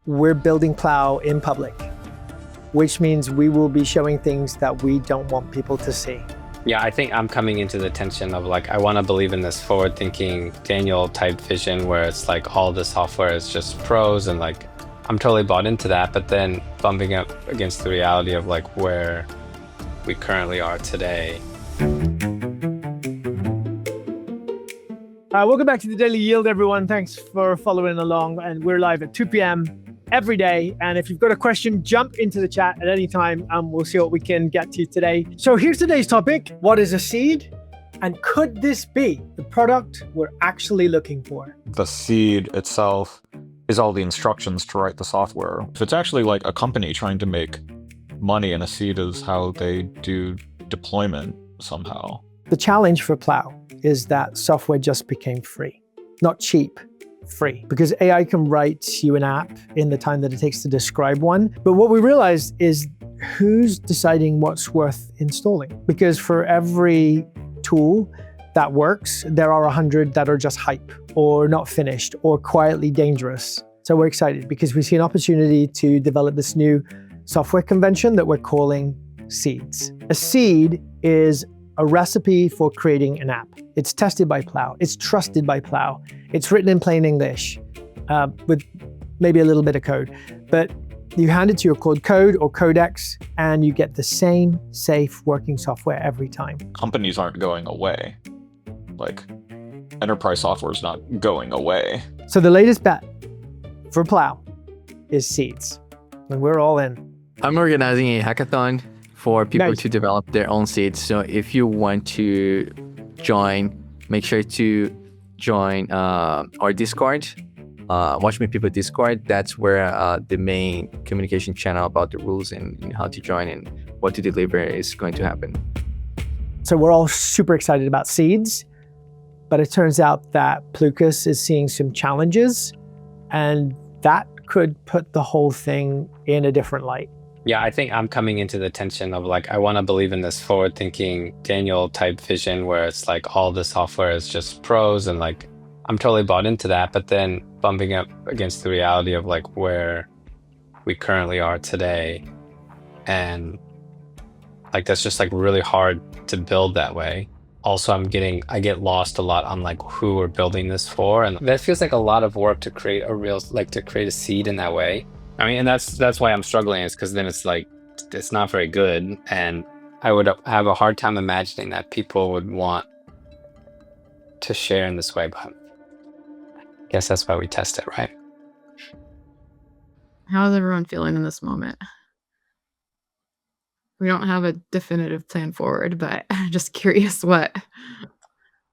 we're building Plow in public, which means we will be showing things that we don't want people to see. Yeah, I think I'm coming into the tension of like, I want to believe in this forward-thinking Daniel type vision where it's like all the software is just pros and like, I'm totally bought into that, but then bumping up against the reality of like where we currently are today. Welcome back to the Daily Yield, everyone. Thanks for following along. And we're live at 2 p.m. every day. And if you've got a question, jump into the chat at any time and we'll see what we can get to today. So here's today's topic. What is a seed? And could this be the product we're actually looking for? The seed itself is all the instructions to write the software. So it's actually like a company trying to make money, and a seed is how they do deployment somehow. The challenge for Plow is that software just became free, not cheap, free, because AI can write you an app in the time that it takes to describe one. But what we realized is who's deciding what's worth installing? Because for every tool that works, there are 100 that are just hype or not finished or quietly dangerous. So we're excited because we see an opportunity to develop this new software convention that we're calling seeds. A seed is a recipe for creating an app. It's tested by Plow. It's trusted by Plow. It's written in plain English with maybe a little bit of code. But you hand it to your code or codex and you get the same safe working software every time. Companies aren't going away. Like, enterprise software is not going away. So the latest bet for Plow is seeds. And we're all in. I'm organizing a hackathon for people Nice. to develop their own seeds. So if you want to join, make sure to join our Discord, Watch Me People Discord. That's where the main communication channel about the rules and how to join and what to deliver is going to happen. So we're all super excited about seeds, but it turns out that Plucas is seeing some challenges and that could put the whole thing in a different light. Yeah, I think I'm coming into the tension of like, I want to believe in this forward-thinking Daniel type vision where it's like all the software is just pros and like, I'm totally bought into that, but then bumping up against the reality of like where we currently are today. And like, that's just like really hard to build that way. Also, I get lost a lot on like who we're building this for. And that feels like a lot of work to create a seed in that way. I mean, and that's why I'm struggling, is because then it's like, it's not very good. And I would have a hard time imagining that people would want to share in this way, but I guess that's why we test it, right? How is everyone feeling in this moment? We don't have a definitive plan forward, but I'm just curious what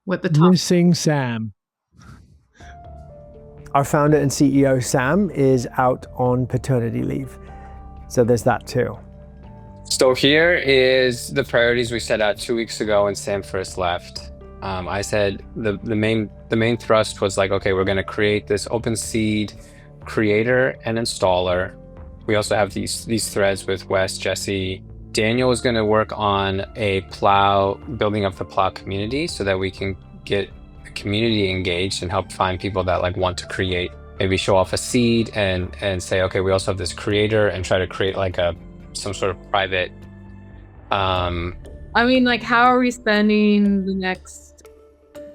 the top. Missing Sam. Our founder and CEO, Sam, is out on paternity leave. So there's that too. So here is the priorities we set out 2 weeks ago when Sam first left. I said the main thrust was like, okay, we're going to create this open seed creator and installer. We also have these threads with Wes, Jesse. Daniel is going to work on a Plow, building up the Plow community so that we can get the community engaged and help find people that like want to create, maybe show off a seed and say, okay, we also have this creator, and try to create like some sort of private. I mean, like, how are we spending the next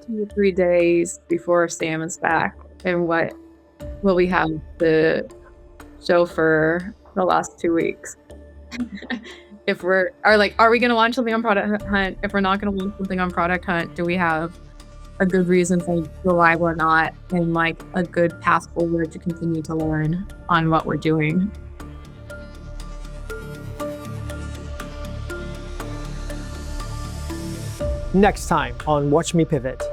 2 or 3 days before Sam is back? And what will we have to show for the last 2 weeks? Are we going to launch something on Product Hunt? If we're not going to launch something on Product Hunt, do we have a good reason for why we're not, and like a good path forward to continue to learn on what we're doing? Next time on Watch Me Pivot.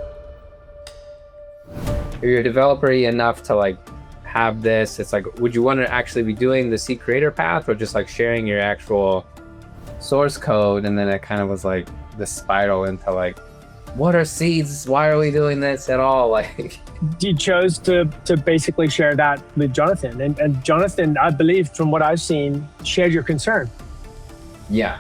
If you're a developer enough to like have this, it's like, would you want to actually be doing the seed creator path or just like sharing your actual source code? And then it kind of was like the spiral into like, what are seeds? Why are we doing this at all? Like, You chose to basically share that with Jonathan. And Jonathan, I believe from what I've seen, shared your concern. yeah,